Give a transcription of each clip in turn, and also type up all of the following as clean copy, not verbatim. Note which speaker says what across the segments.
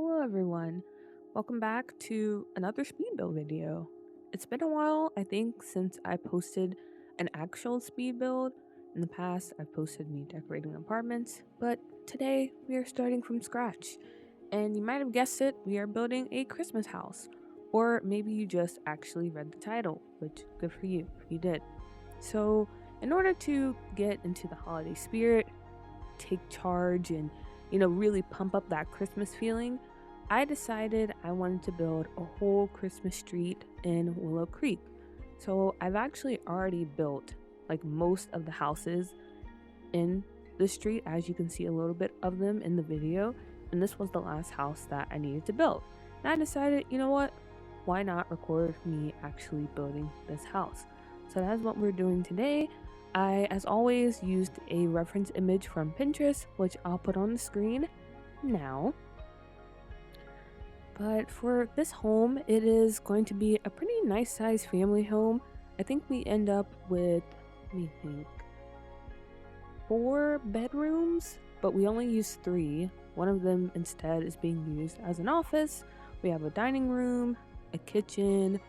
Speaker 1: Hello everyone, welcome back to another speed build video. It's been a while, I think, since I posted an actual speed build. In the past, I've posted me decorating apartments, but today we are starting from scratch. And you might have guessed it, we are building a Christmas house. Or maybe you just actually read the title, which good for you if you did. So, in order to get into the holiday spirit, take charge and really pump up that Christmas feeling, I decided I wanted to build a whole Christmas street in Willow Creek. So I've actually already built like most of the houses in the street, as you can see a little bit of them in the video, and this was the last house that I needed to build. And I decided, you know what, why not record me actually building this house? So that's what we're doing today. I, as always, used a reference image from Pinterest, which I'll put on the screen now. But for this home, it is going to be a pretty nice sized family home. I think we end up with, let me think, 4 bedrooms, but we only use 3. One of them instead is being used as an office. We have a dining room, a kitchen,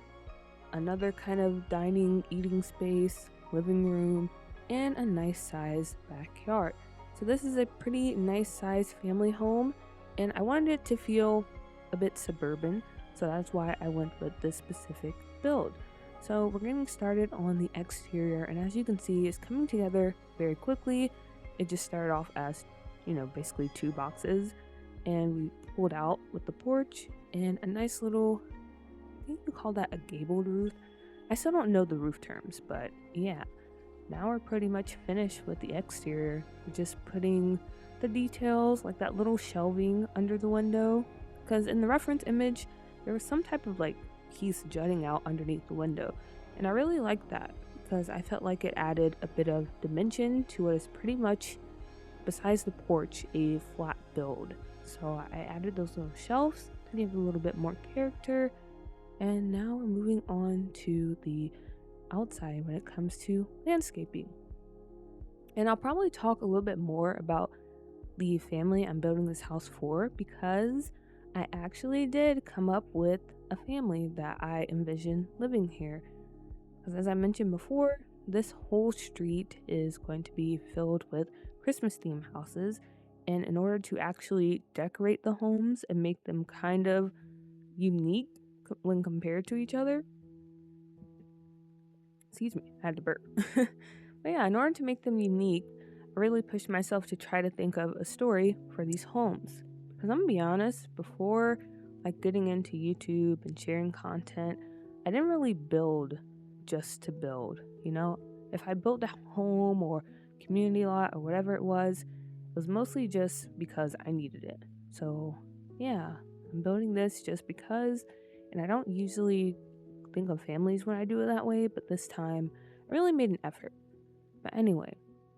Speaker 1: another kind of dining eating space, living room, and a nice sized backyard. So this is a pretty nice sized family home, and I wanted it to feel a bit suburban, so that's why I went with this specific build. So we're getting started on the exterior, and as you can see, it's coming together very quickly. It just started off as, basically 2 boxes, and we pulled out with the porch and a nice little, I think you call that a gabled roof. I still don't know the roof terms, but yeah. Now we're pretty much finished with the exterior. We're just putting the details, like that little shelving under the window, because in the reference image, there was some type of piece jutting out underneath the window, and I really liked that because I felt like it added a bit of dimension to what is pretty much, besides the porch, a flat build. So I added those little shelves to give a little bit more character, and now we're moving on to the outside when it comes to landscaping. And I'll probably talk a little bit more about the family I'm building this house for, because I actually did come up with a family that I envision living here. Because as I mentioned before, this whole street is going to be filled with Christmas themed houses, and in order to actually decorate the homes and make them kind of unique when compared to each other, excuse me, I had to burp. But yeah, in order to make them unique, I really pushed myself to try to think of a story for these homes. Because I'm gonna be honest, before getting into YouTube and sharing content, I didn't really build just to build. If I built a home or community lot or whatever it was mostly just because I needed it. So yeah, I'm building this just because, and I don't usually think of families when I do it that way, but this time I really made an effort. But anyway,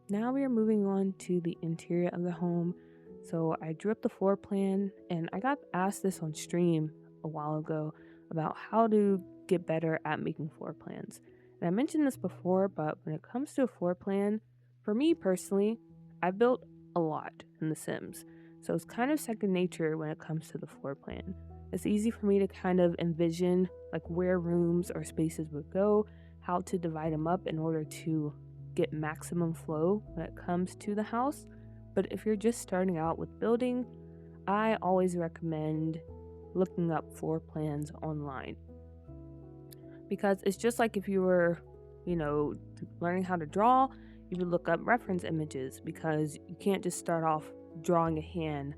Speaker 1: now we are moving on to the interior of the home. So I drew up the floor plan, and I got asked this on stream a while ago about how to get better at making floor plans. And I mentioned this before, but when it comes to a floor plan, for me personally, I built a lot in The Sims. So it's kind of second nature when it comes to the floor plan. It's easy for me to kind of envision where rooms or spaces would go, how to divide them up in order to get maximum flow when it comes to the house. But if you're just starting out with building, I always recommend looking up floor plans online. Because it's just like if you were, learning how to draw, you would look up reference images, because you can't just start off drawing a hand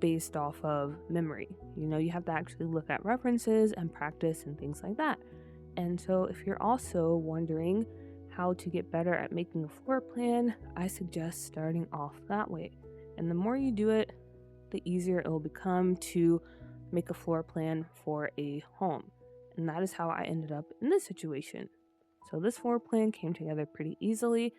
Speaker 1: based off of memory. You have to actually look at references and practice and things like that. And so if you're also wondering how to get better at making a floor plan, I suggest starting off that way. And the more you do it, the easier it will become to make a floor plan for a home. And that is how I ended up in this situation. So this floor plan came together pretty easily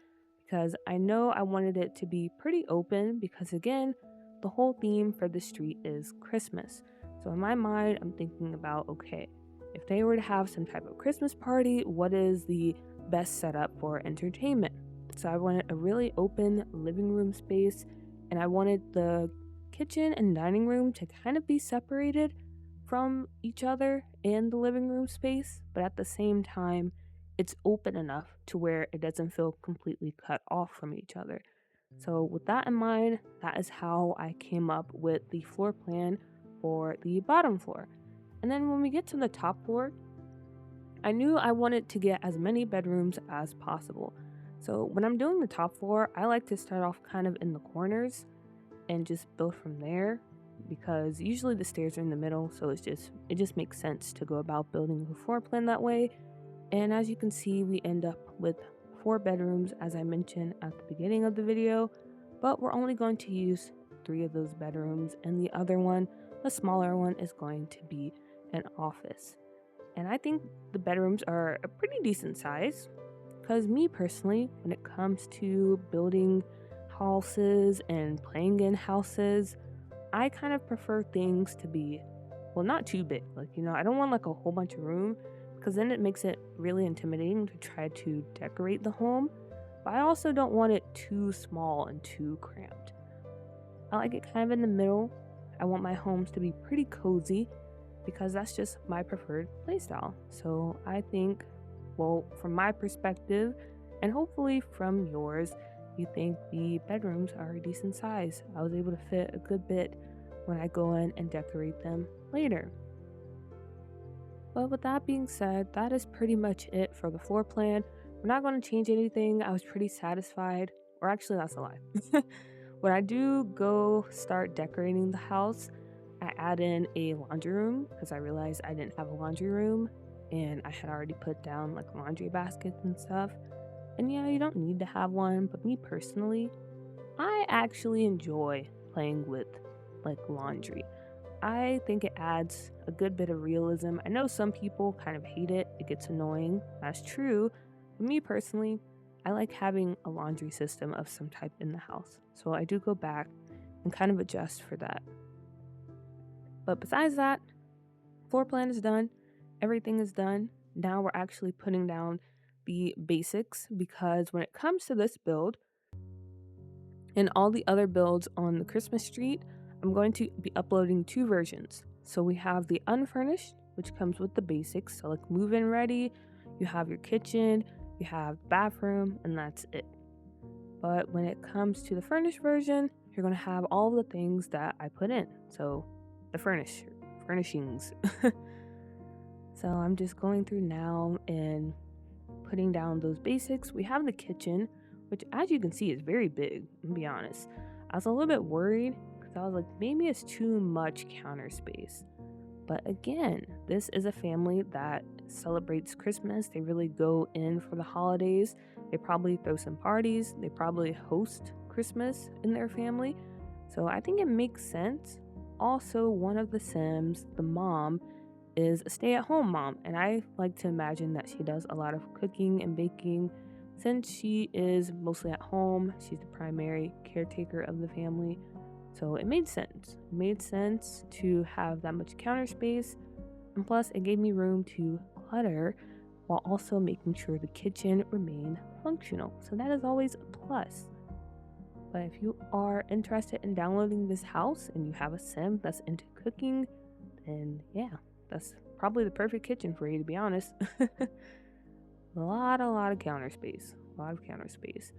Speaker 1: because I know I wanted it to be pretty open, because again, the whole theme for the street is Christmas. So in my mind, I'm thinking about, okay, if they were to have some type of Christmas party, what is the best setup for entertainment? So I wanted a really open living room space, and I wanted the kitchen and dining room to kind of be separated from each other in the living room space, but at the same time, it's open enough to where it doesn't feel completely cut off from each other. So, with that in mind, that is how I came up with the floor plan for the bottom floor. And then when we get to the top floor, I knew I wanted to get as many bedrooms as possible. So, when I'm doing the top floor, I like to start off kind of in the corners and just build from there because usually the stairs are in the middle, so it just makes sense to go about building the floor plan that way. And as you can see, we end up with 4 bedrooms as I mentioned at the beginning of the video, but we're only going to use 3 of those bedrooms, and the other one, the smaller one, is going to be an office. And I think the bedrooms are a pretty decent size because, me personally, when it comes to building houses and playing in houses, I kind of prefer things to be, well, not too big. I don't want like a whole bunch of room because then it makes it really intimidating to try to decorate the home. But I also don't want it too small and too cramped. I like it kind of in the middle. I want my homes to be pretty cozy because that's just my preferred playstyle. So I think, well, from my perspective, and hopefully from yours, you think the bedrooms are a decent size. I was able to fit a good bit when I go in and decorate them later. But with that being said, that is pretty much it for the floor plan. We're not going to change anything. I was pretty satisfied, or actually, that's a lie. When I do go start decorating the house, I add in a laundry room because I realized I didn't have a laundry room and I had already put down like laundry baskets and stuff. And yeah, you don't need to have one, but me personally, I actually enjoy playing with like laundry. I think it adds a good bit of realism. I know some people kind of hate it, it gets annoying. That's true. But me personally, I like having a laundry system of some type in the house. So I do go back and kind of adjust for that. But besides that, floor plan is done. Everything is done. Now we're actually putting down the basics because when it comes to this build and all the other builds on the Christmas street, I'm going to be uploading 2 versions. So we have the unfurnished, which comes with the basics. So like move-in ready, you have your kitchen, you have the bathroom, and that's it. But when it comes to the furnished version, you're going to have all the things that I put in. So the furnishings. So I'm just going through now and putting down those basics. We have the kitchen, which as you can see is very big, to be honest. I was a little bit worried because I was like, maybe it's too much counter space. But again, this is a family that celebrates Christmas. They really go in for the holidays. They probably throw some parties. They probably host Christmas in their family. So I think it makes sense. Also, one of the Sims, the mom, is a stay-at-home mom, and I like to imagine that she does a lot of cooking and baking. Since she is mostly at home, she's the primary caretaker of the family. So it made sense. It made sense to have that much counter space, and plus it gave me room to clutter while also making sure the kitchen remained functional. So that is always a plus. But if you are interested in downloading this house and you have a sim that's into cooking, then yeah, that's probably the perfect kitchen for you, to be honest. A lot of counter space. A lot of counter space.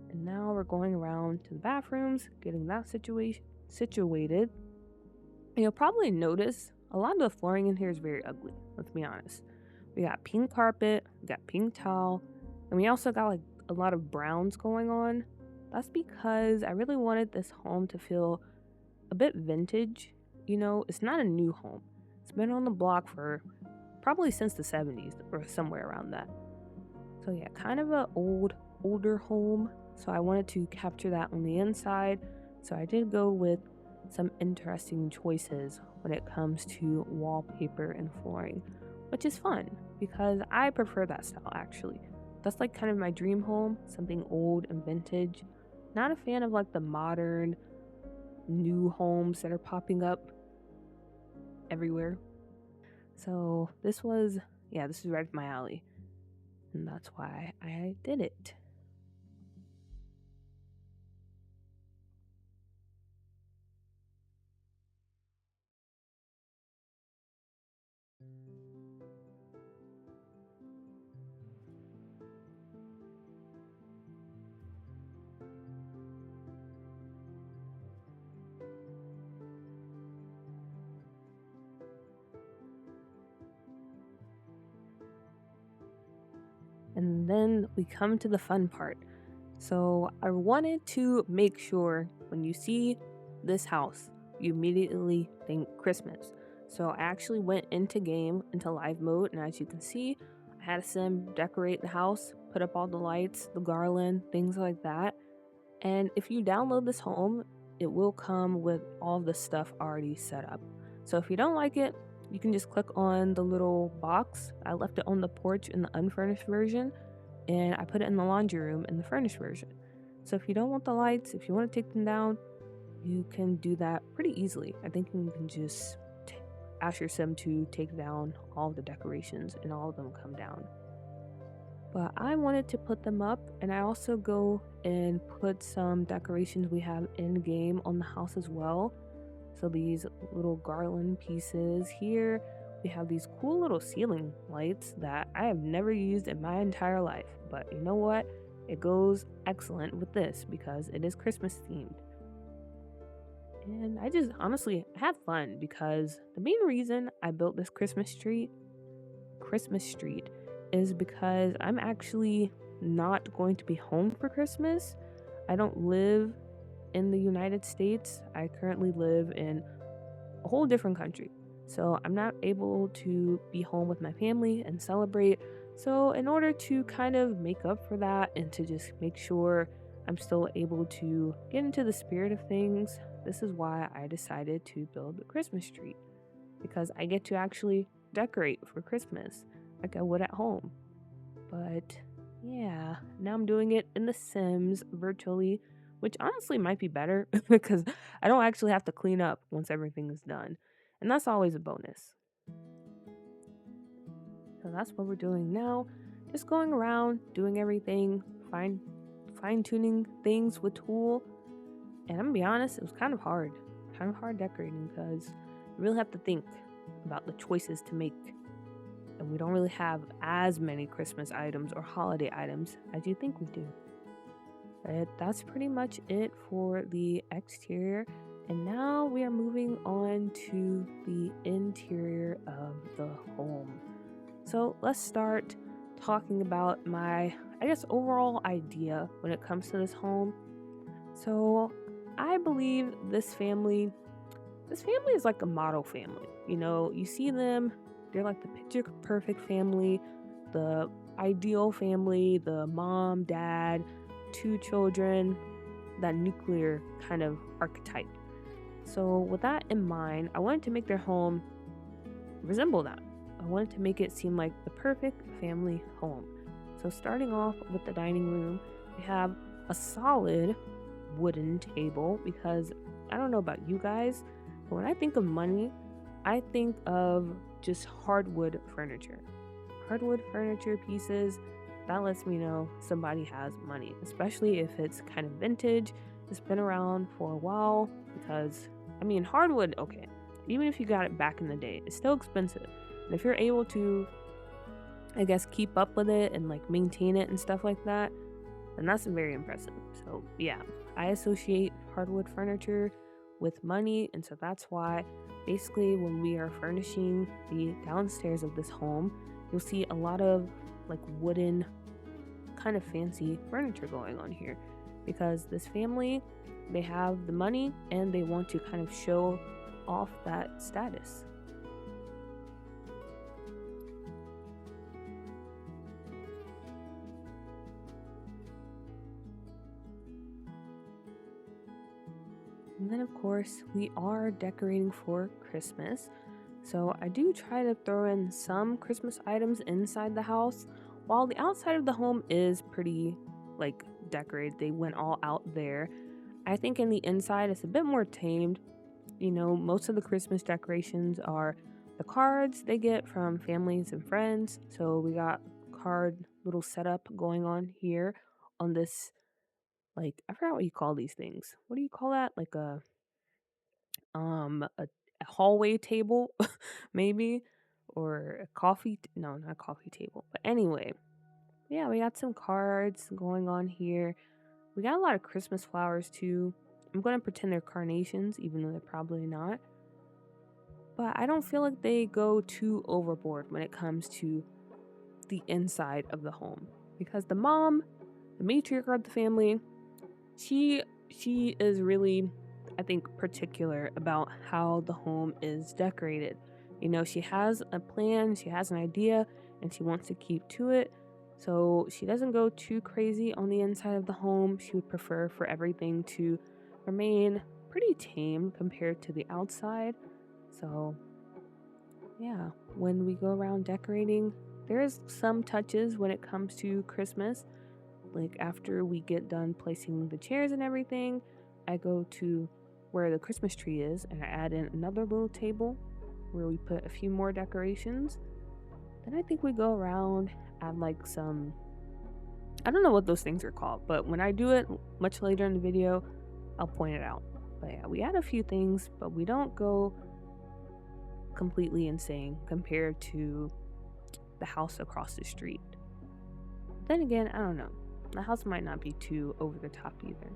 Speaker 1: And now we're going around to the bathrooms, getting that situated. And you'll probably notice a lot of the flooring in here is very ugly, let's be honest. We got pink carpet, we got pink towel, and we also got like a lot of browns going on. That's because I really wanted this home to feel a bit vintage. It's not a new home. It's been on the block for probably since the 70s or somewhere around that. So yeah, kind of a older home. So I wanted to capture that on the inside. So I did go with some interesting choices when it comes to wallpaper and flooring, which is fun because I prefer that style actually. That's like kind of my dream home, something old and vintage. Not a fan of like the modern new homes that are popping up everywhere. So this is right up my alley. And that's why I did it. then we come to the fun part. So I wanted to make sure when you see this house, you immediately think Christmas. So I actually went into live mode, and as you can see, I had a sim decorate the house, put up all the lights, the garland, things like that. And if you download this home, it will come with all the stuff already set up. So if you don't like it, you can just click on the little box. I left it on the porch in the unfurnished version, and I put it in the laundry room in the furnished version. So if you don't want the lights, if you want to take them down, you can do that pretty easily. I think you can just ask your sim to take down all the decorations and all of them come down. But I wanted to put them up, and I also go and put some decorations we have in game on the house as well. So these little garland pieces here, we have these cool little ceiling lights that I have never used in my entire life. But you know what? It goes excellent with this because it is Christmas themed. And I just honestly have fun because the main reason I built this Christmas street is because I'm actually not going to be home for Christmas. I don't live in the United States. I currently live in a whole different country. So I'm not able to be home with my family and celebrate. So, in order to kind of make up for that and to just make sure I'm still able to get into the spirit of things, this is why I decided to build a Christmas tree because I get to actually decorate for Christmas like I would at home. But yeah, now I'm doing it in The Sims virtually, which honestly might be better because I don't actually have to clean up once everything is done. And that's always a bonus. So that's what we're doing now. Just going around, doing everything, fine tuning things with Tool. And I'm gonna be honest, it was kind of hard. Kind of hard decorating because you really have to think about the choices to make. And we don't really have as many Christmas items or holiday items as you think we do. But that's pretty much it for the exterior. And now we are moving on to the interior of the home. So let's start talking about my, I guess, overall idea when it comes to this home. So I believe this family is like a model family. You know, you see them, they're like the picture perfect family, the ideal family, the mom, dad, two children, that nuclear kind of archetype. So, with that in mind, I wanted to make their home resemble that. I wanted to make it seem like the perfect family home. So, starting off with the dining room, we have a solid wooden table because I don't know about you guys, but when I think of money, I think of just hardwood furniture. Hardwood furniture pieces, that lets me know somebody has money, especially if it's kind of vintage, it's been around for a while because, I mean, hardwood, okay, even if you got it back in the day, it's still expensive. And if you're able to, I guess, keep up with it and like maintain it and stuff like that, then that's very impressive. So, yeah, I associate hardwood furniture with money, and so that's why basically when we are furnishing the downstairs of this home, you'll see a lot of like wooden kind of fancy furniture going on here because this family, they have the money and they want to kind of show off that status. And then, of course, we are decorating for Christmas. So I do try to throw in some Christmas items inside the house, while the outside of the home is pretty like decorated. They went all out there. I think in the inside it's a bit more tamed. You know, most of the Christmas decorations are the cards they get from families and friends. So we got card little setup going on here on this, like, I forgot what you call these things. What do you call that? Like a hallway table maybe, or a no, not a coffee table, but anyway, yeah, we got some cards going on here. We got a lot of Christmas flowers too. I'm gonna pretend they're carnations even though they're probably not, but I don't feel like they go too overboard when it comes to the inside of the home because the mom, the matriarch of the family, she she is really, I think, particular about how the home is decorated. She has a plan, she has an idea, and she wants to keep to it. So she doesn't go too crazy on the inside of the home. She would prefer for everything to remain pretty tame compared to the outside. So, yeah, when we go around decorating, there's some touches when it comes to Christmas. Like after we get done placing the chairs and everything, I go to where the Christmas tree is and I add in another little table where we put a few more decorations. Then I think we go around, add like some, I don't know what those things are called, but when I do it much later in the video, I'll point it out. But yeah, we add a few things, but we don't go completely insane compared to the house across the street. Then again, I don't know. The house might not be too over the top either.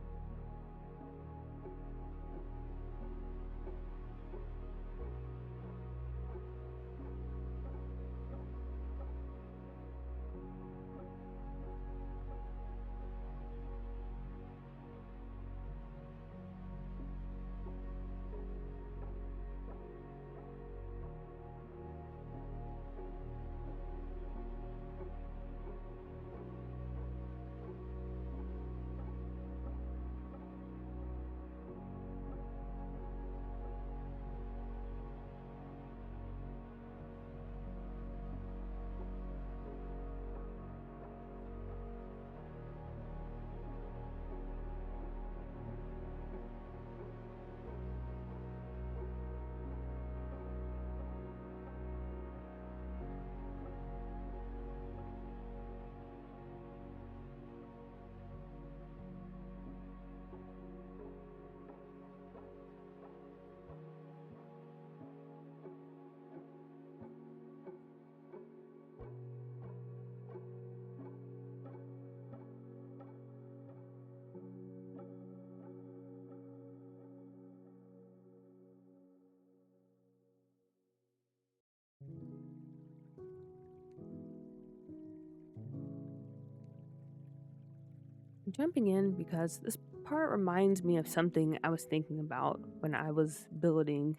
Speaker 1: I'm jumping in because this part reminds me of something I was thinking about when I was building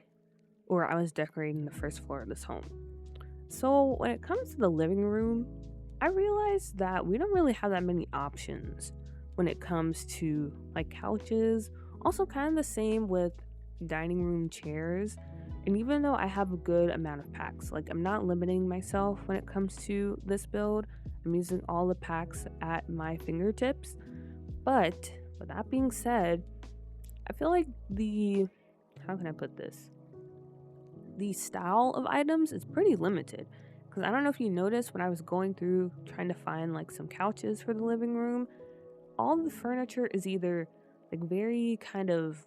Speaker 1: or I was decorating the first floor of this home. So, when it comes to the living room, I realized that we don't really have that many options when it comes to like couches. Also, kind of the same with dining room chairs. And even though I have a good amount of packs, like I'm not limiting myself when it comes to this build, I'm using all the packs at my fingertips. But with that being said, I feel like how can I put this? The style of items is pretty limited. Because I don't know if you noticed when I was going through trying to find like some couches for the living room, all the furniture is either like very kind of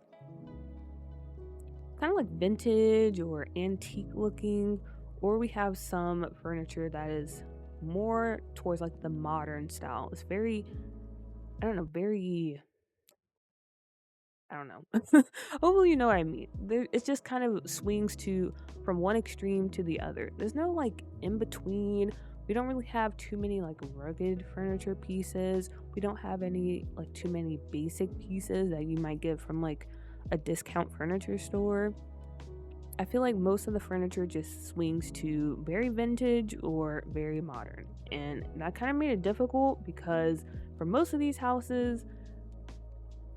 Speaker 1: like vintage or antique looking, or we have some furniture that is more towards like the modern style. It's very, I don't know, very, I don't know. Hopefully, you know what I mean. It just kind of swings to from one extreme to the other. There's no like in between. We don't really have too many like rugged furniture pieces. We don't have any like too many basic pieces that you might get from like a discount furniture store. I feel like most of the furniture just swings to very vintage or very modern. And that kind of made it difficult because for most of these houses,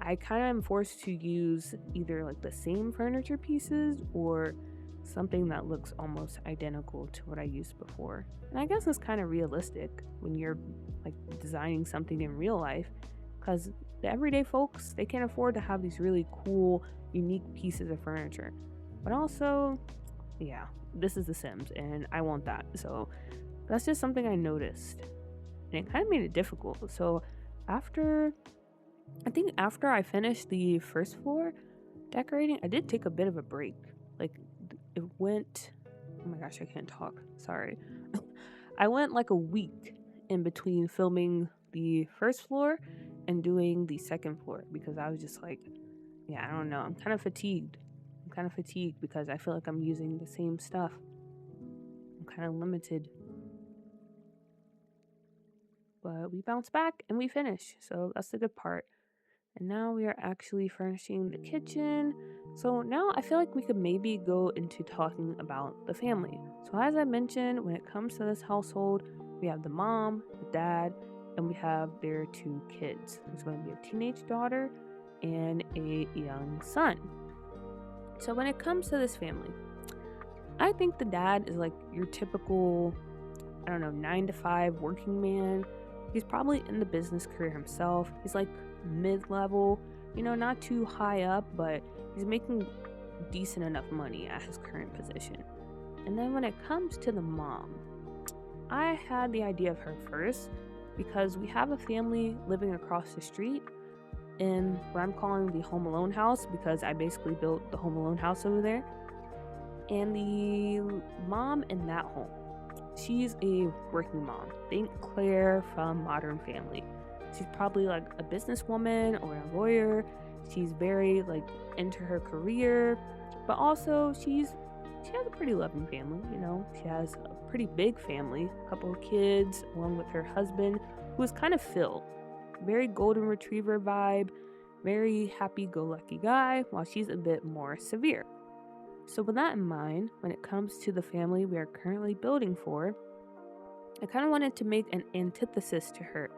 Speaker 1: I kind of am forced to use either like the same furniture pieces or something that looks almost identical to what I used before. And I guess it's kind of realistic when you're like designing something in real life because the everyday folks, they can't afford to have these really cool, unique pieces of furniture. But also, yeah, this is The Sims and I want that. So that's just something I noticed. And it kind of made it difficult. So after I think after I finished the first floor decorating, I did take a bit of a break. Like it went, oh my gosh, I can't talk. Sorry. I went like a week in between filming the first floor and doing the second floor because I was just like, yeah, I don't know. I'm kind of fatigued. I'm kind of fatigued because I feel like I'm using the same stuff. I'm kind of limited. but we bounce back and we finish. So that's the good part. And now we are actually furnishing the kitchen. So now I feel like we could maybe go into talking about the family. So, as I mentioned, when it comes to this household, we have the mom, the dad, and we have their two kids. There's going to be a teenage daughter and a young son. So, when it comes to this family, I think the dad is like your typical, I don't know, 9 to 5 working man. He's probably in the business career himself. He's like mid level, not too high up, but he's making decent enough money at his current position. And then when it comes to the mom, I had the idea of her first because we have a family living across the street in what I'm calling the Home Alone house because I basically built the Home Alone house over there. And the mom in that home, she's a working mom. Think Claire from Modern Family. She's probably like a businesswoman or a lawyer. She's very like into her career, but also she has a pretty loving family, She has a pretty big family, a couple of kids, along with her husband, who is kind of Phil. Very golden retriever vibe, very happy-go-lucky guy, while she's a bit more severe. So with that in mind, when it comes to the family we are currently building for, I kind of wanted to make an antithesis to her.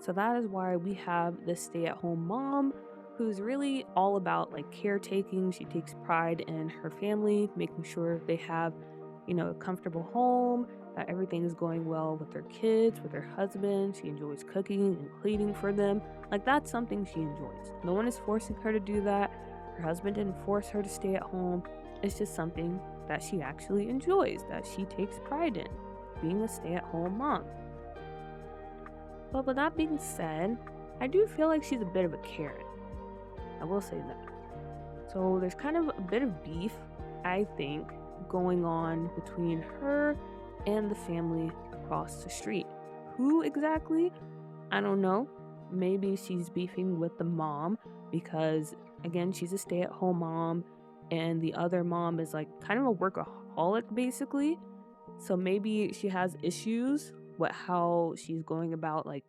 Speaker 1: So that is why we have this stay-at-home mom who's really all about like caretaking. She takes pride in her family, making sure they have, a comfortable home, that everything is going well with their kids, with her husband. She enjoys cooking and cleaning for them. Like that's something she enjoys. No one is forcing her to do that. Her husband didn't force her to stay at home. It's just something that she actually enjoys, that she takes pride in, being a stay-at-home mom. But with that being said, I do feel like she's a bit of a Karen. I will say that. So there's kind of a bit of beef, I think, going on between her and the family across the street. Who exactly? I don't know. Maybe she's beefing with the mom because, again, she's a stay-at-home mom and the other mom is like kind of a workaholic basically. So maybe she has issues with how she's going about like,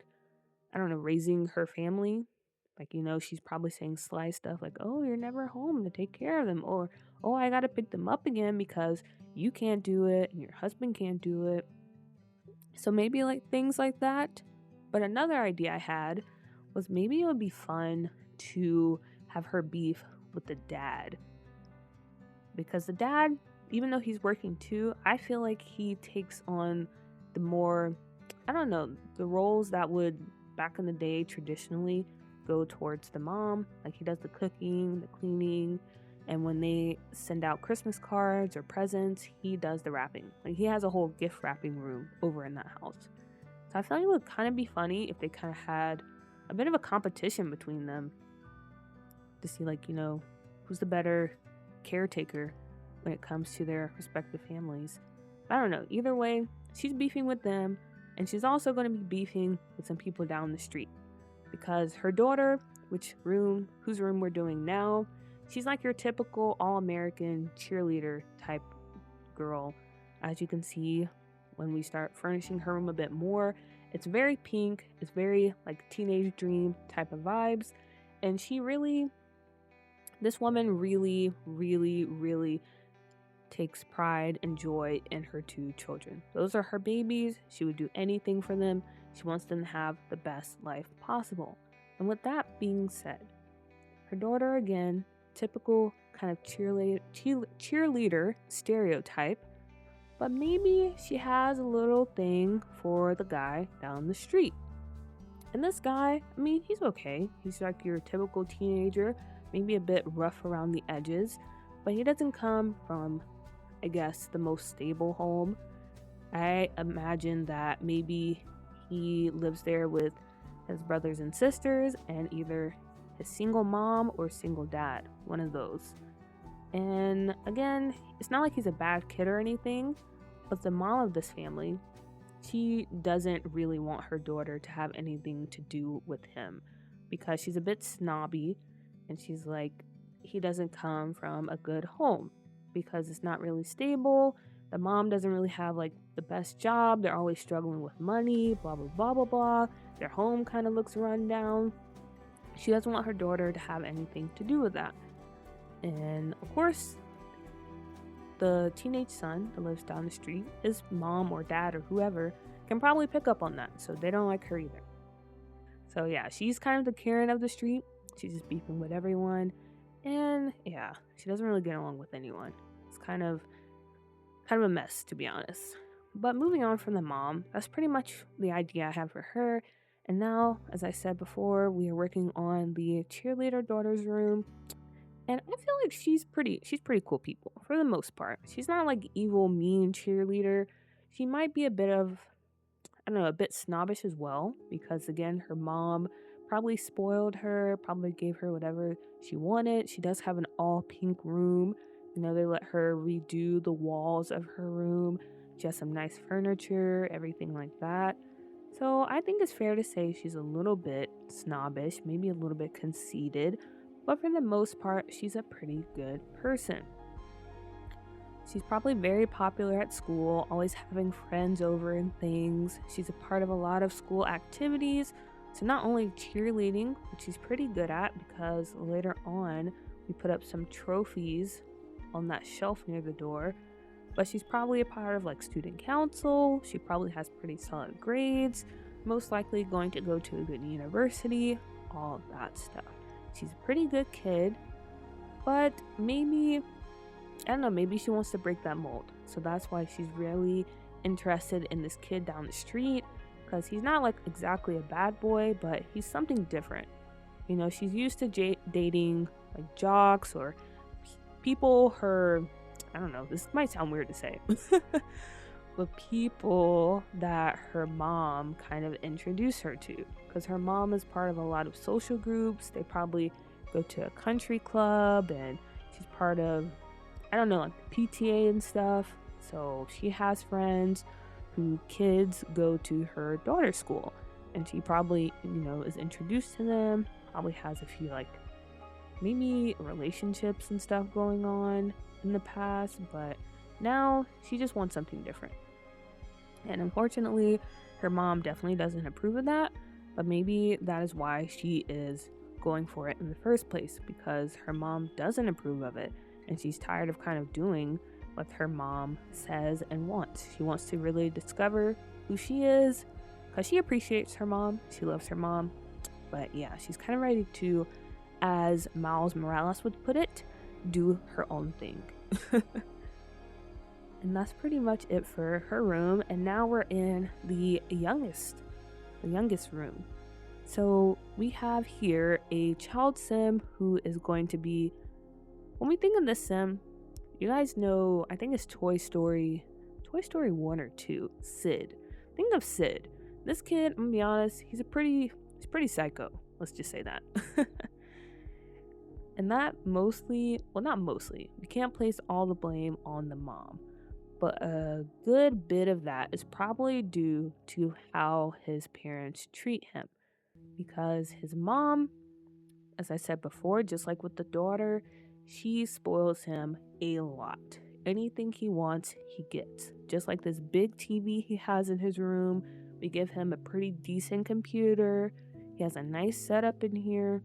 Speaker 1: I don't know, raising her family. Like, she's probably saying sly stuff like, oh, you're never home to take care of them. Or, oh, I got to pick them up again because you can't do it and your husband can't do it. So maybe like things like that. But another idea I had was maybe it would be fun to have her beef with the dad. Because the dad, even though he's working too, I feel like he takes on the more, I don't know, the roles that would back in the day traditionally go towards the mom. Like he does the cooking, the cleaning, and when they send out Christmas cards or presents, he does the wrapping. Like he has a whole gift wrapping room over in that house. So I feel like it would kind of be funny if they kind of had a bit of a competition between them to see like, who's the better caretaker when it comes to their respective families. I don't know. Either way, she's beefing with them, and she's also going to be beefing with some people down the street because her daughter, whose room we're doing now, she's like your typical all-American cheerleader type girl. As you can see, when we start furnishing her room a bit more, it's very pink. It's very like teenage dream type of vibes, and this woman really, really, really takes pride and joy in her two children. Those are her babies. She would do anything for them. She wants them to have the best life possible. And with that being said, her daughter, again, typical kind of cheerleader stereotype, but maybe she has a little thing for the guy down the street. And this guy, he's okay. He's like your typical teenager, maybe a bit rough around the edges, but he doesn't come from, I guess, the most stable home. I imagine that maybe he lives there with his brothers and sisters and either his single mom or single dad, one of those. And again, it's not like he's a bad kid or anything, but the mom of this family, she doesn't really want her daughter to have anything to do with him because she's a bit snobby and she's like, he doesn't come from a good home because it's not really stable. The mom doesn't really have like the best job. They're always struggling with money, blah, blah, blah, blah, blah. Their home kind of looks run down. She doesn't want her daughter to have anything to do with that. And of course, the teenage son that lives down the street, his mom or dad or whoever can probably pick up on that. So they don't like her either. So yeah, she's kind of the Karen of the street. She's just beefing with everyone. And yeah, she doesn't really get along with anyone. It's kind of a mess, to be honest. But moving on from the mom, that's pretty much the idea I have for her. And now, as I said before, we are working on the cheerleader daughter's room. And I feel like she's pretty cool people for the most part. She's not like evil, mean cheerleader. She might be a bit of, I don't know, a bit snobbish as well, because again, her mom probably spoiled her, probably gave her whatever she wanted. She does have an all pink room. They let her redo the walls of her room. She has some nice furniture, everything like that. So I think it's fair to say she's a little bit snobbish, maybe a little bit conceited, but for the most part, she's a pretty good person. She's probably very popular at school, always having friends over and things. She's a part of a lot of school activities. So not only cheerleading, which she's pretty good at because later on we put up some trophies on that shelf near the door, but she's probably a part of like student council. She probably has pretty solid grades, most likely going to go to a good university, all of that stuff. She's a pretty good kid, but maybe, I don't know, maybe she wants to break that mold. So that's why she's really interested in this kid down the street, because he's not like exactly a bad boy, but he's something different. She's used to dating like jocks or people I don't know, this might sound weird to say, but people that her mom kind of introduced her to, because her mom is part of a lot of social groups. They probably go to a country club, and she's part of, I don't know, like the PTA and stuff. So she has friends who kids go to her daughter's school, and she probably, is introduced to them, probably has a few like maybe relationships and stuff going on in the past, but now she just wants something different. And unfortunately, her mom definitely doesn't approve of that, but maybe that is why she is going for it in the first place, because her mom doesn't approve of it, and she's tired of kind of doing what her mom says and wants. She wants to really discover who she is, because she appreciates her mom, she loves her mom, but yeah, she's kind of ready to, as Miles Morales would put it, do her own thing. And that's pretty much it for her room. And now we're in the youngest room. So we have here a child sim who is going to be, when we think of this sim, you guys know, I think it's Toy Story 1 or 2, Sid. Think of Sid. This kid, I'm gonna be honest, he's pretty psycho. Let's just say that. And that mostly, well, not mostly, we can't place all the blame on the mom, but a good bit of that is probably due to how his parents treat him. Because his mom, as I said before, just like with the daughter, she spoils him a lot. Anything he wants, he gets. Just like this big TV he has in his room, we give him a pretty decent computer. He has a nice setup in here.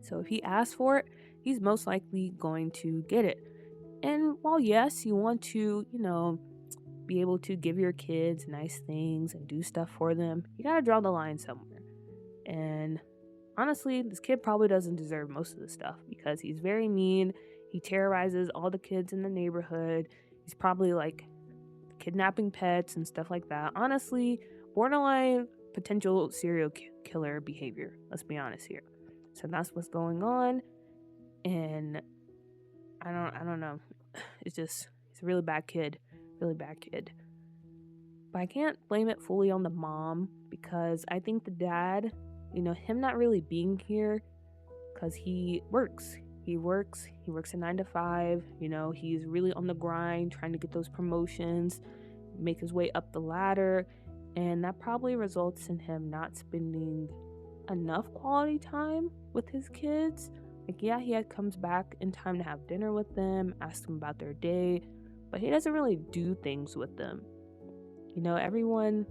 Speaker 1: So if he asks for it, he's most likely going to get it. And while yes, you want to, be able to give your kids nice things and do stuff for them, you gotta draw the line somewhere. And honestly, this kid probably doesn't deserve most of the stuff, because he's very mean. He terrorizes all the kids in the neighborhood. He's probably like kidnapping pets and stuff like that. Honestly, borderline potential serial killer behavior. Let's be honest here. So that's what's going on, and I don't know. It's just, he's a really bad kid. But I can't blame it fully on the mom, because I think the dad, him not really being here, because he works a 9 to 5. He's really on the grind, trying to get those promotions, make his way up the ladder, and that probably results in him not spending enough quality time with his kids. Like, yeah, he comes back in time to have dinner with them, ask them about their day, but he doesn't really do things with them. Everyone,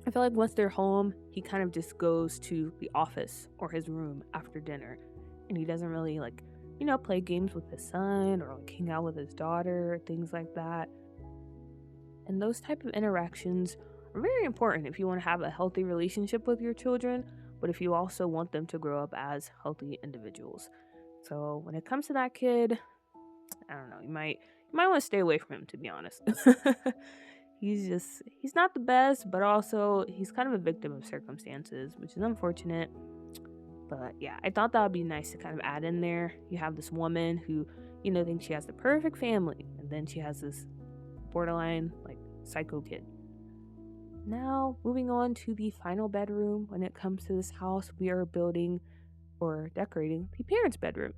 Speaker 1: I feel like once they're home, he kind of just goes to the office or his room after dinner. And he doesn't really play games with his son or like hang out with his daughter, things like that. And those type of interactions are very important if you want to have a healthy relationship with your children, but if you also want them to grow up as healthy individuals. So when it comes to that kid, I don't know, you might want to stay away from him, to be honest. He's not the best, but also he's kind of a victim of circumstances, which is unfortunate. But yeah, I thought that would be nice to kind of add in there. You have this woman who, thinks she has the perfect family, and then she has this borderline, like, psycho kid. Now, moving on to the final bedroom. When it comes to this house, we are building or decorating the parents' bedroom.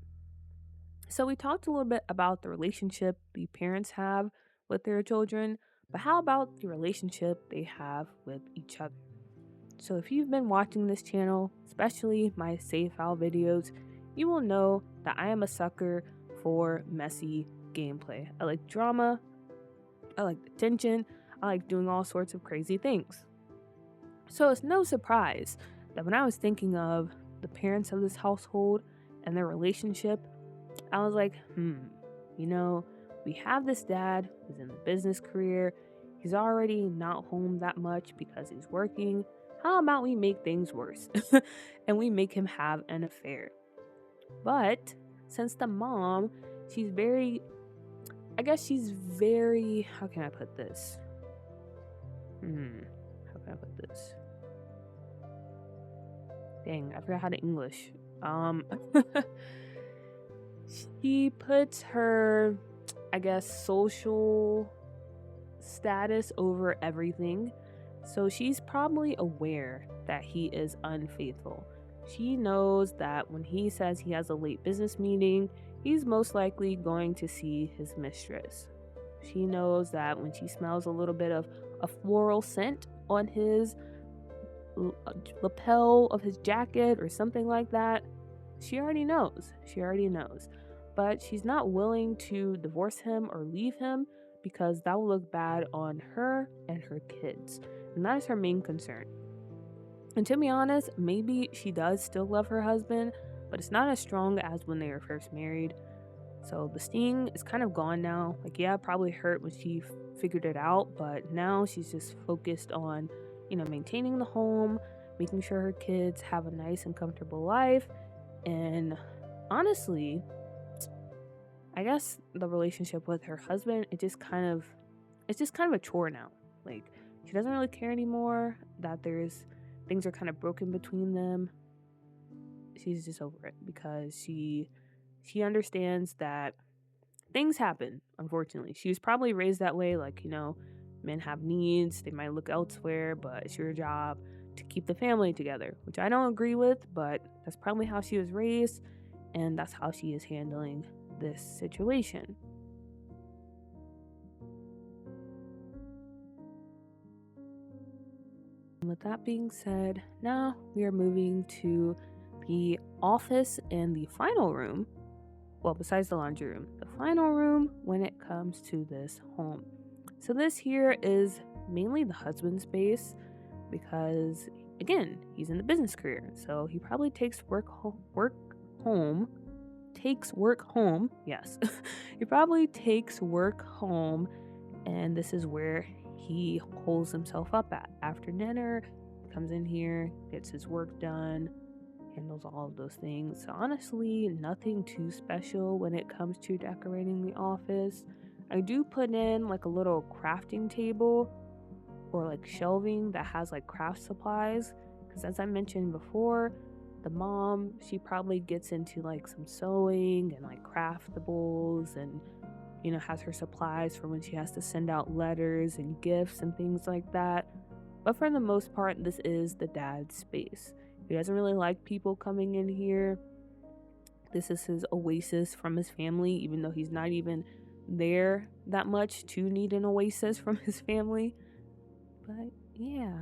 Speaker 1: So we talked a little bit about the relationship the parents have with their children, but how about the relationship they have with each other? So if you've been watching this channel, especially my save file videos, you will know that I am a sucker for messy gameplay. I like drama, I like the tension, I like doing all sorts of crazy things. So it's no surprise that when I was thinking of the parents of this household and their relationship, I was like, we have this dad who's in the business career. He's already not home that much because he's working. How about we make things worse and we make him have an affair? But since the mom, she's very, how can I put this? How can I put this? Dang, I forgot how to English. She puts her, social status over everything. So she's probably aware that he is unfaithful. She knows that when he says he has a late business meeting, he's most likely going to see his mistress. She knows that when she smells a little bit of a floral scent on his lapel of his jacket or something like that, she already knows. But she's not willing to divorce him or leave him because that will look bad on her and her kids. And that is her main concern. And to be honest, maybe she does still love her husband, but it's not as strong as when they were first married. So the sting is kind of gone now. Like, yeah, it probably hurt when she figured it out, but now she's just focused on, maintaining the home, making sure her kids have a nice and comfortable life. And honestly, I guess the relationship with her husband, it's just kind of a chore now. Like, she doesn't really care anymore that things are kind of broken between them. She's just over it because she understands that things happen, unfortunately. She was probably raised that way, like, men have needs, they might look elsewhere, but it's your job to keep the family together, which I don't agree with, but that's probably how she was raised, and that's how she is handling this situation. With that being said, now we are moving to the office and the final room. Well, besides the laundry room, the final room when it comes to this home. So this here is mainly the husband's space because, again, he's in the business career. So he probably takes work home. Yes. He probably takes work home, and this is where he holds himself up at. After dinner, comes in here, gets his work done, handles all of those things. So honestly, nothing too special when it comes to decorating the office. I do put in like a little crafting table or like shelving that has like craft supplies, because as I mentioned before, the mom, she probably gets into like some sewing and like craftables and has her supplies for when she has to send out letters and gifts and things like that. But for the most part, this is the dad's space. He doesn't really like people coming in here. This is his oasis from his family, even though he's not even there that much to need an oasis from his family. But yeah,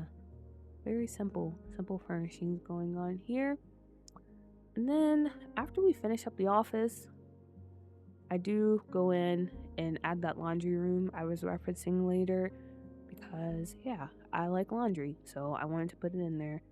Speaker 1: very simple furnishings going on here. And then after we finish up the office, I do go in and add that laundry room I was referencing later because, yeah, I like laundry, so I wanted to put it in there.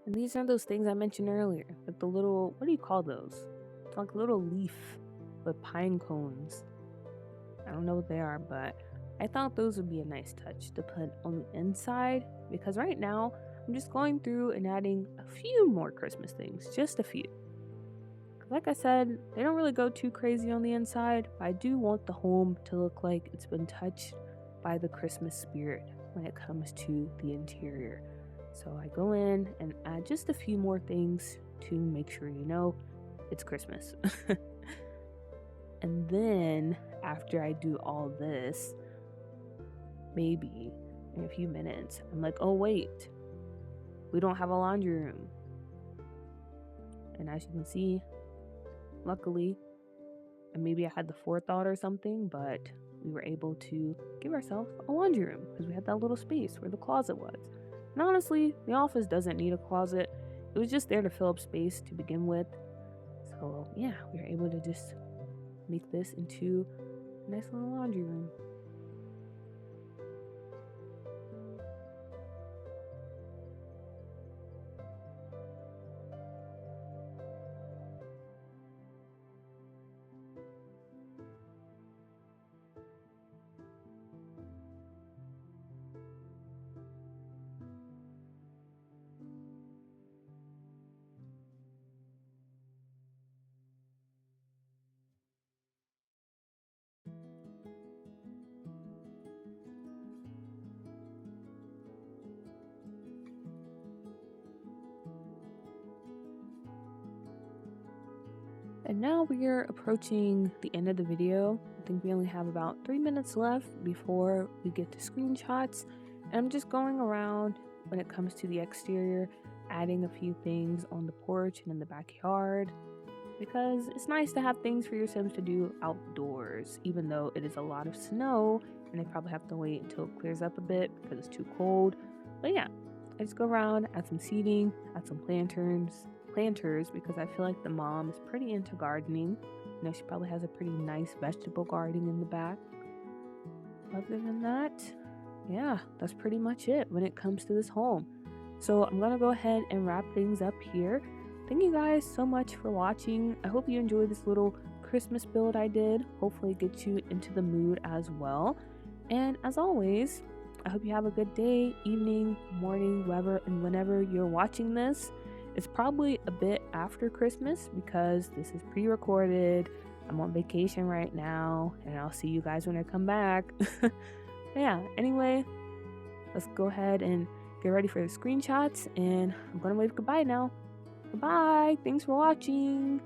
Speaker 1: And these are those things I mentioned earlier, like the little, what do you call those? Like little leaf with pine cones. I don't know what they are, but I thought those would be a nice touch to put on the inside because right now I'm just going through and adding a few more Christmas things, just a few. Like I said, they don't really go too crazy on the inside, but I do want the home to look like it's been touched by the Christmas spirit when it comes to the interior. So I go in and add just a few more things to make sure you know it's Christmas. And then after I do all this, maybe in a few minutes, I'm like, oh, wait, we don't have a laundry room. And as you can see, luckily, and maybe I had the forethought or something, but we were able to give ourselves a laundry room because we had that little space where the closet was. And honestly, the office doesn't need a closet. It was just there to fill up space to begin with. So yeah, we were able to just make this into a nice little laundry room. And now we're approaching the end of the video. I think we only have about 3 minutes left before we get to screenshots. And I'm just going around when it comes to the exterior, adding a few things on the porch and in the backyard. Because it's nice to have things for your Sims to do outdoors, even though it is a lot of snow and they probably have to wait until it clears up a bit because it's too cold. But yeah, I just go around, add some seating, add some planters because I feel like the mom is pretty into gardening. You know, she probably has a pretty nice vegetable garden in the back. Other than that, yeah, that's pretty much it when it comes to this home. So I'm gonna go ahead and wrap things up here. Thank you guys so much for watching. I hope you enjoyed this little Christmas build I did. Hopefully it gets you into the mood as well. And as always, I hope you have a good day, evening, morning, whenever you're watching this. It's probably a bit after Christmas because this is pre-recorded. I'm on vacation right now, and I'll see you guys when I come back. Yeah, anyway, let's go ahead and get ready for the screenshots, and I'm gonna wave goodbye now. Goodbye, thanks for watching.